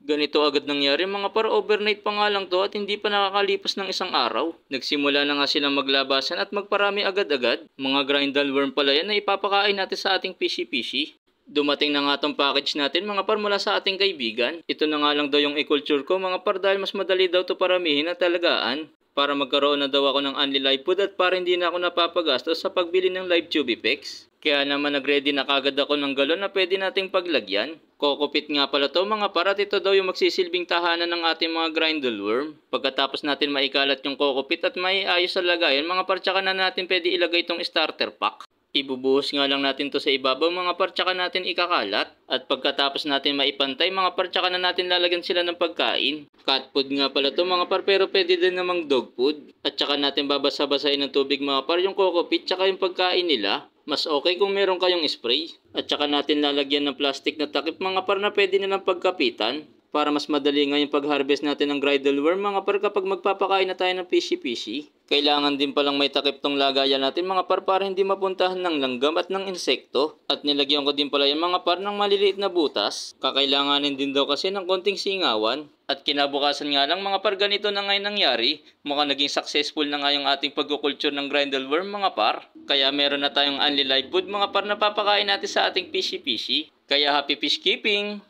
Ganito agad nangyari mga par, overnight pa nga lang to at hindi pa nakakalipas ng isang araw. Nagsimula na nga silang maglabasan at magparami agad-agad. Mga grindal worm pala yan na ipapakain natin sa ating fishy. Dumating na nga tong package natin mga par mula sa ating kaibigan. Ito na nga lang daw yung i-culture ko mga par dahil mas madali daw to paramihin at talagaan. Para magkaroon na daw ako ng only live food at para hindi na ako napapagastos sa pagbili ng live tube effects. Kaya naman nagready na kagad ako ng galon na pwede nating paglagyan. Kokopit nga pala to mga par at ito daw yung magsisilbing tahanan ng ating mga grindal worm. Pagkatapos natin maikalat yung kokopit at maiayos sa lagayan mga par, tsaka na natin pwede ilagay itong starter pack. Ibubuhos nga lang natin to sa ibabaw mga par, tsaka natin ikakalat. At pagkatapos natin maipantay mga par, tsaka na natin lalagyan sila ng pagkain. Cat food nga pala to mga par, pero pwede din namang dog food. At tsaka natin babasa-basahin ng tubig mga par yung kokopit tsaka yung pagkain nila. Mas okay kung meron kayong spray. At tsaka natin lalagyan ng plastic na takip mga par na pwede nilang pagkapitan. Para mas madali nga yung pag-harvest natin ng grindal worm mga par kapag magpapakain na tayo ng fishy. Kailangan din palang may takip tong lagayan natin mga par para hindi mapuntahan ng langgam at ng insekto. At nilagyan ko din pala yung mga par ng maliliit na butas. Kakailanganin din daw kasi ng konting singawan. At kinabukasan nga lang mga par, ganito na ngayon nangyari. Mukhang naging successful na nga yung ating pagkukulture ng grindal worm mga par. Kaya meron na tayong only live food mga par na papakain natin sa ating fishy. Kaya happy fish keeping!